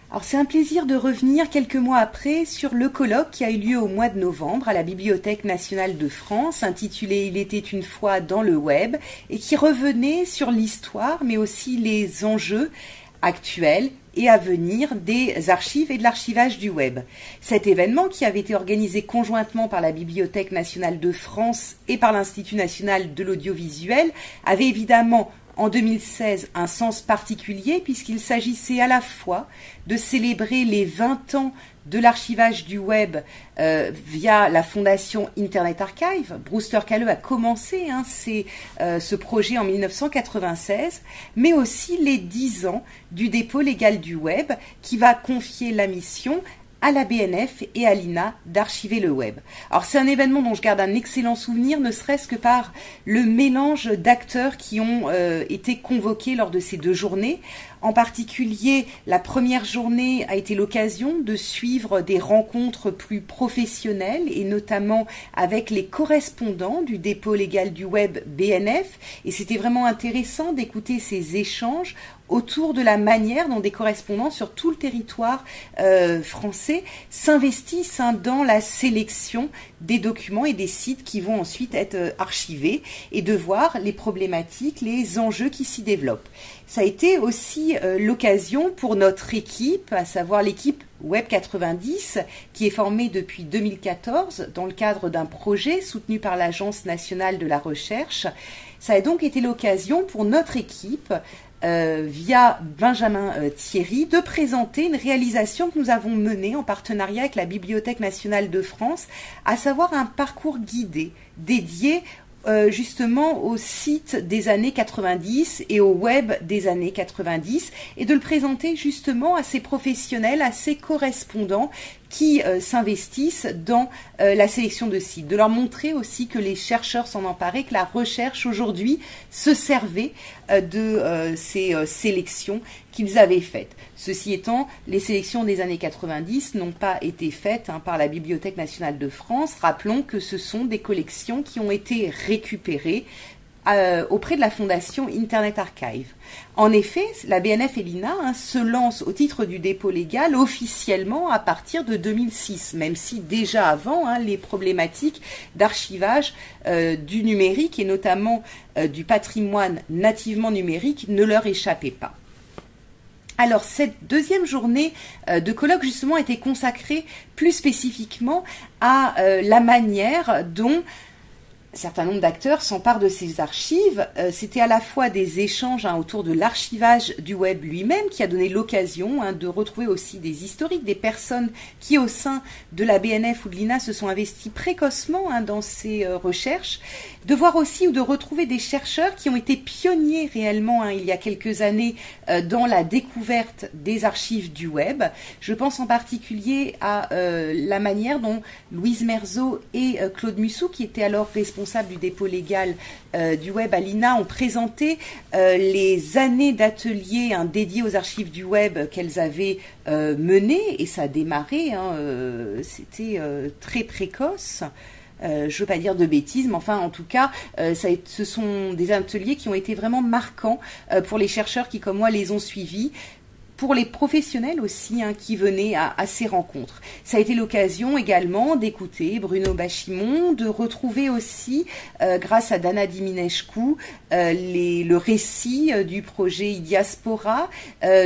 Alors c'est un plaisir de revenir quelques mois après sur le colloque qui a eu lieu au mois de novembre à la Bibliothèque nationale de France, intitulé « Il était une fois dans le web » et qui revenait sur l'histoire mais aussi les enjeux actuels et à venir des archives et de l'archivage du web. Cet événement, qui avait été organisé conjointement par la Bibliothèque nationale de France et par l'Institut national de l'audiovisuel, avait évidemment en 2016 un sens particulier puisqu'il s'agissait à la fois de célébrer les 20 ans de l'archivage du web via la fondation Internet Archive. Brewster Kahle a commencé ce projet en 1996, mais aussi les 10 ans du dépôt légal du web qui va confier la mission à la BNF et à l'INA d'archiver le web. Alors c'est un événement dont je garde un excellent souvenir, ne serait-ce que par le mélange d'acteurs qui ont été convoqués lors de ces 2 journées. En particulier, la première journée a été l'occasion de suivre des rencontres plus professionnelles et notamment avec les correspondants du dépôt légal du web BNF. Et c'était vraiment intéressant d'écouter ces échanges autour de la manière dont des correspondants sur tout le territoire français s'investissent dans la sélection des documents et des sites qui vont ensuite être archivés et de voir les problématiques, les enjeux qui s'y développent. Ça a été aussi l'occasion pour notre équipe, à savoir l'équipe Web 90, qui est formée depuis 2014 dans le cadre d'un projet soutenu par l'Agence nationale de la recherche. Ça a donc été l'occasion pour notre équipe via Benjamin Thierry, de présenter une réalisation que nous avons menée en partenariat avec la Bibliothèque nationale de France, à savoir un parcours guidé dédié justement au site des années 90 et au web des années 90 et de le présenter justement à ces professionnels, à ces correspondants qui s'investissent dans la sélection de sites, de leur montrer aussi que les chercheurs s'en emparaient, que la recherche aujourd'hui se servait de ces sélections qu'ils avaient faites. Ceci étant, les sélections des années 90 n'ont pas été faites par la Bibliothèque nationale de France. Rappelons que ce sont des collections qui ont été récupérées auprès de la fondation Internet Archive. En effet, la BNF et l'INA se lancent au titre du dépôt légal officiellement à partir de 2006, même si déjà avant, les problématiques d'archivage du numérique et notamment du patrimoine nativement numérique ne leur échappaient pas. Alors, cette deuxième journée de colloque, justement, a été consacrée plus spécifiquement à la manière dont un certain nombre d'acteurs s'emparent de ces archives. C'était à la fois des échanges autour de l'archivage du web lui-même qui a donné l'occasion de retrouver aussi des historiques, des personnes qui au sein de la BNF ou de l'INA se sont investies précocement dans ces recherches, de voir aussi ou de retrouver des chercheurs qui ont été pionniers réellement il y a quelques années dans la découverte des archives du web. Je pense en particulier à la manière dont Louise Merzeau et Claude Mussou, qui étaient alors responsables du dépôt légal du web à l'INA, ont présenté les années d'ateliers dédiés aux archives du web qu'elles avaient menées, et ça a démarré, c'était très précoce. Je ne veux pas dire de bêtises, mais enfin, en tout cas, ce sont des ateliers qui ont été vraiment marquants pour les chercheurs qui, comme moi, les ont suivis, pour les professionnels aussi qui venaient à ces rencontres. Ça a été l'occasion également d'écouter Bruno Bachimon, de retrouver aussi, grâce à Dana Diminescu, le récit du projet iDiaspora,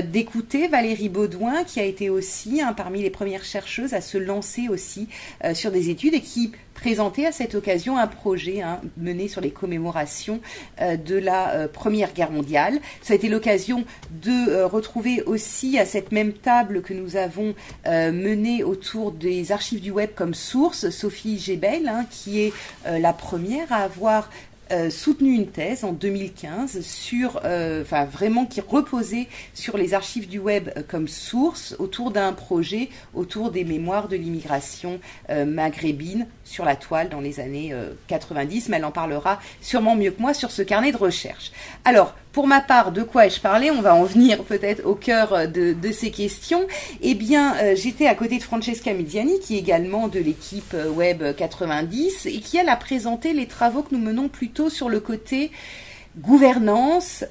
d'écouter Valérie Baudouin, qui a été aussi parmi les premières chercheuses à se lancer aussi sur des études et qui présenté à cette occasion un projet mené sur les commémorations de la Première Guerre mondiale. Ça a été l'occasion de retrouver aussi à cette même table que nous avons menée autour des archives du web comme source, Sophie Gebel, qui est la première à avoir soutenu une thèse en 2015 sur, vraiment qui reposait sur les archives du web comme source autour d'un projet autour des mémoires de l'immigration maghrébine sur la toile dans les années 90, mais elle en parlera sûrement mieux que moi sur ce carnet de recherche. Alors, pour ma part, de quoi ai-je parlé? On va en venir peut-être au cœur de ces questions. Eh bien, j'étais à côté de Francesca Miziani, qui est également de l'équipe Web 90, et qui, elle, a présenté les travaux que nous menons plutôt sur le côté gouvernance,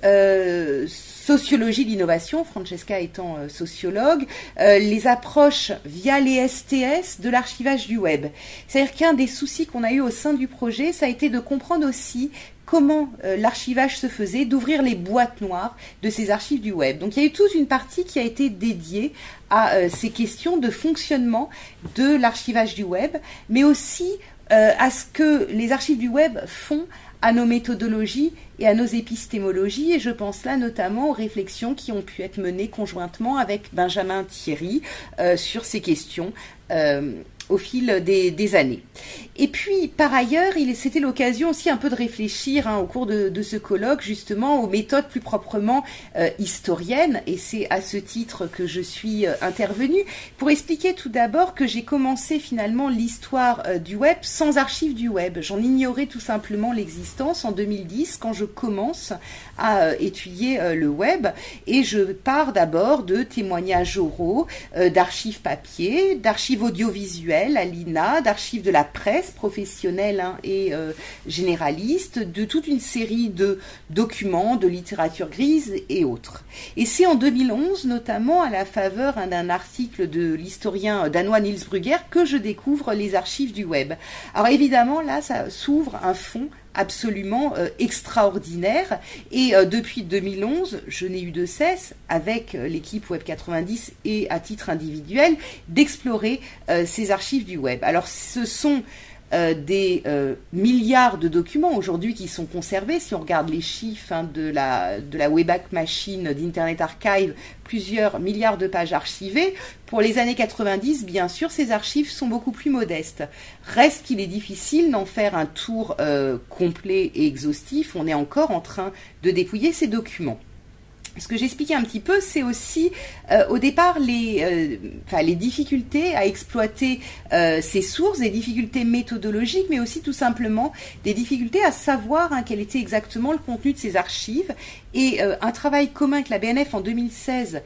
sociologie de l'innovation, Francesca étant sociologue, les approches via les STS de l'archivage du web. C'est-à-dire qu'un des soucis qu'on a eu au sein du projet, ça a été de comprendre aussi comment l'archivage se faisait, d'ouvrir les boîtes noires de ces archives du web. Donc il y a eu toute une partie qui a été dédiée à ces questions de fonctionnement de l'archivage du web, mais aussi à ce que les archives du web font à nos méthodologies et à nos épistémologies, et je pense là notamment aux réflexions qui ont pu être menées conjointement avec Benjamin Thierry sur ces questions au fil des années. Et puis, par ailleurs, c'était l'occasion aussi un peu de réfléchir au cours de ce colloque, justement, aux méthodes plus proprement historiennes, et c'est à ce titre que je suis intervenue, pour expliquer tout d'abord que j'ai commencé finalement l'histoire du web sans archives du web. J'en ignorais tout simplement l'existence en 2010, quand je commence à étudier le web, et je pars d'abord de témoignages oraux, d'archives papier, d'archives audiovisuelles, à l'INA, d'archives de la presse professionnelle et généraliste, de toute une série de documents, de littérature grise et autres. Et c'est en 2011, notamment à la faveur d'un article de l'historien danois Niels Brugger, que je découvre les archives du web. Alors évidemment, là, ça s'ouvre un fond absolument extraordinaire, et depuis 2011 je n'ai eu de cesse, avec l'équipe Web 90 et à titre individuel, d'explorer ces archives du web. Alors ce sont des milliards de documents aujourd'hui qui sont conservés. Si on regarde les chiffres de la Wayback Machine d'Internet Archive, plusieurs milliards de pages archivées. Pour les années 90, bien sûr, ces archives sont beaucoup plus modestes. Reste qu'il est difficile d'en faire un tour complet et exhaustif. On est encore en train de dépouiller ces documents. Ce que j'expliquais un petit peu, c'est aussi au départ les difficultés à exploiter ces sources, des difficultés méthodologiques, mais aussi tout simplement des difficultés à savoir quel était exactement le contenu de ces archives. Et un travail commun avec la BNF en 2016,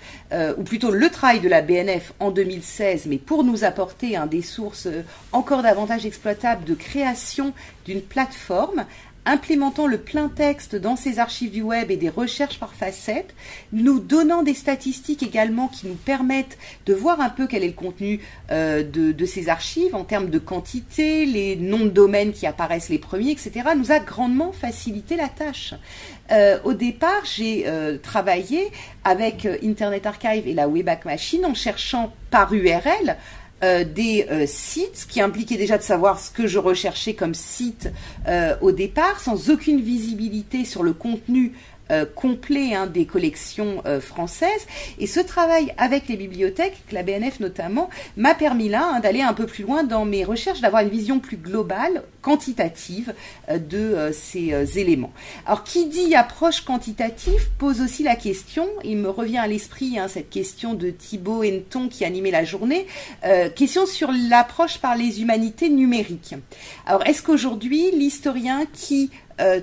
ou plutôt le travail de la BNF en 2016, mais pour nous apporter des sources encore davantage exploitables de création d'une plateforme implémentant le plein texte dans ces archives du web et des recherches par facettes, nous donnant des statistiques également qui nous permettent de voir un peu quel est le contenu de ces archives en termes de quantité, les noms de domaines qui apparaissent les premiers, etc., nous a grandement facilité la tâche. Au départ, j'ai travaillé avec Internet Archive et la Wayback Machine en cherchant par URL des sites qui impliquaient déjà de savoir ce que je recherchais comme site au départ, sans aucune visibilité sur le contenu complet des collections françaises. Et ce travail avec les bibliothèques, la BNF notamment, m'a permis là d'aller un peu plus loin dans mes recherches, d'avoir une vision plus globale, quantitative de ces éléments. Alors qui dit approche quantitative pose aussi la question, il me revient à l'esprit cette question de Thibaut Henneton qui animait la journée, question sur l'approche par les humanités numériques. Alors est-ce qu'aujourd'hui l'historien qui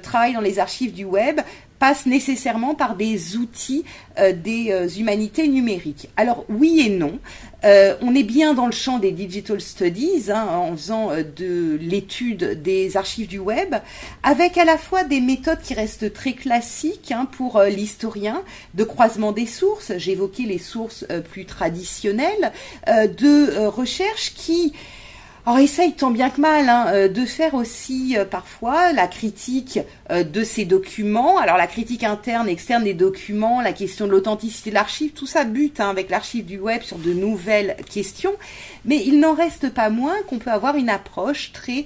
travaille dans les archives du web passe nécessairement par des outils des humanités numériques? Alors oui et non. On est bien dans le champ des digital studies, en faisant de l'étude des archives du web, avec à la fois des méthodes qui restent très classiques pour l'historien, de croisement des sources, j'évoquais les sources plus traditionnelles, de recherche qui essaye tant bien que mal de faire aussi parfois la critique de ces documents. Alors la critique interne, externe des documents, la question de l'authenticité de l'archive, tout ça bute avec l'archive du web sur de nouvelles questions. Mais il n'en reste pas moins qu'on peut avoir une approche très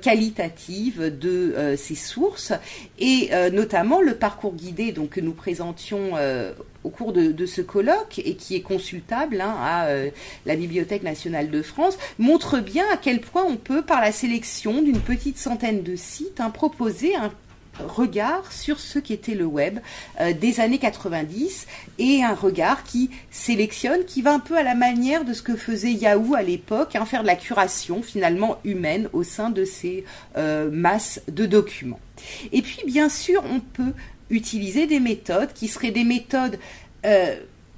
qualitative de ces sources et notamment le parcours guidé que nous présentions au cours de ce colloque et qui est consultable à la Bibliothèque nationale de France, montre bien à quel point on peut, par la sélection d'une petite centaine de sites, proposer un regard sur ce qu'était le web des années 90 et un regard qui sélectionne, qui va un peu à la manière de ce que faisait Yahoo à l'époque, faire de la curation finalement humaine au sein de ces masses de documents. Et puis bien sûr on peut utiliser des méthodes qui seraient des méthodes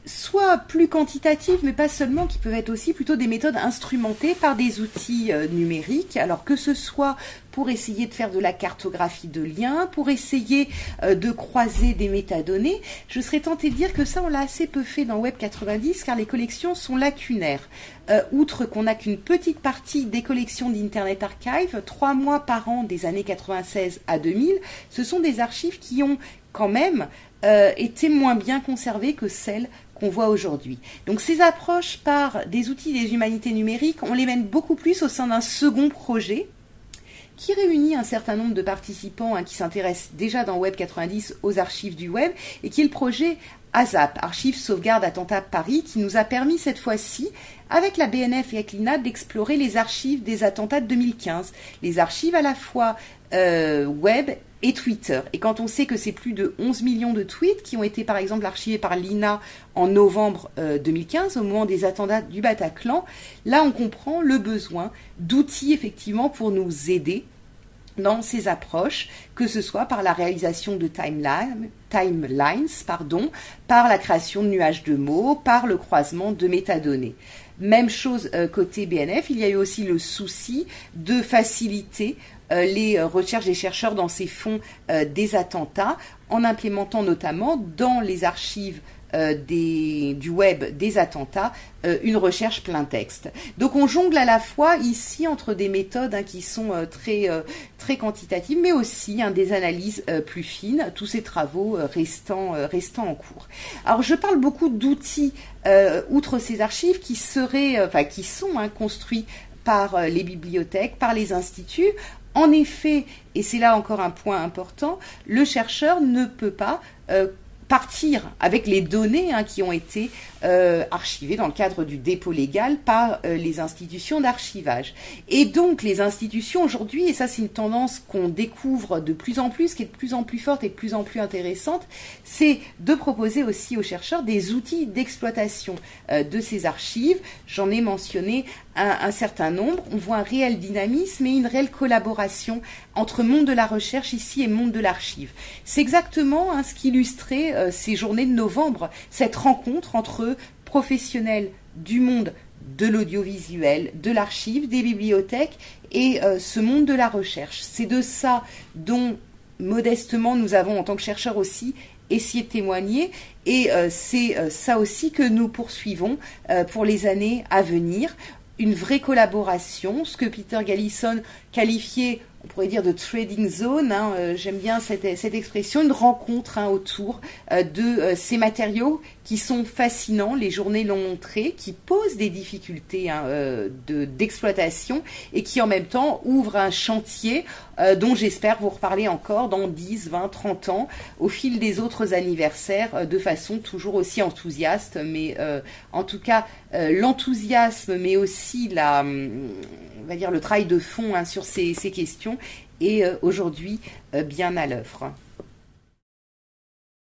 soit plus quantitatives, mais pas seulement, qui peuvent être aussi plutôt des méthodes instrumentées par des outils numériques, alors que ce soit pour essayer de faire de la cartographie de liens, pour essayer de croiser des métadonnées. Je serais tentée de dire que ça, on l'a assez peu fait dans Web 90, car les collections sont lacunaires. Outre qu'on n'a qu'une petite partie des collections d'Internet Archive, 3 mois par an des années 96 à 2000, ce sont des archives qui ont quand même été moins bien conservées que celles qu'on voit aujourd'hui. Donc ces approches par des outils des humanités numériques, on les mène beaucoup plus au sein d'un second projet qui réunit un certain nombre de participants qui s'intéressent déjà dans Web 90 aux archives du web, et qui est le projet ASAP, Archives Sauvegarde Attentat Paris, qui nous a permis cette fois-ci, avec la BNF et avec l'INA, d'explorer les archives des attentats de 2015, les archives à la fois web et Twitter. Et quand on sait que c'est plus de 11 millions de tweets qui ont été par exemple archivés par l'INA en novembre 2015, au moment des attentats du Bataclan, là on comprend le besoin d'outils effectivement pour nous aider dans ces approches, que ce soit par la réalisation de timelines, par la création de nuages de mots, par le croisement de métadonnées. Même chose côté BNF, il y a eu aussi le souci de faciliter les recherches des chercheurs dans ces fonds des attentats, en implémentant notamment dans les archives du web des attentats une recherche plein texte. Donc on jongle à la fois ici entre des méthodes qui sont très quantitatives, mais aussi des analyses plus fines, tous ces travaux restant en cours. Alors je parle beaucoup d'outils outre ces archives qui sont construits par les bibliothèques, par les instituts. En effet, et c'est là encore un point important, le chercheur ne peut pas partir avec les données qui ont été archivées dans le cadre du dépôt légal par les institutions d'archivage. Et donc les institutions aujourd'hui, et ça c'est une tendance qu'on découvre de plus en plus, qui est de plus en plus forte et de plus en plus intéressante, c'est de proposer aussi aux chercheurs des outils d'exploitation de ces archives. J'en ai mentionné un certain nombre. On voit un réel dynamisme et une réelle collaboration entre monde de la recherche ici et monde de l'archive. C'est exactement ce qu'illustrait ces journées de novembre, cette rencontre entre professionnels du monde de l'audiovisuel, de l'archive, des bibliothèques et ce monde de la recherche. C'est de ça dont modestement nous avons en tant que chercheurs aussi essayé de témoigner, et c'est ça aussi que nous poursuivons pour les années à venir. Une vraie collaboration, ce que Peter Gallison qualifiait, on pourrait dire, de trading zone, j'aime bien cette expression, une rencontre autour de ces matériaux qui sont fascinants, les journées l'ont montré, qui posent des difficultés d'exploitation et qui en même temps ouvrent un chantier dont j'espère vous reparler encore dans 10, 20, 30 ans, au fil des autres anniversaires, de façon toujours aussi enthousiaste, mais en tout cas l'enthousiasme, mais aussi on va dire le travail de fond sur ces questions est aujourd'hui bien à l'œuvre.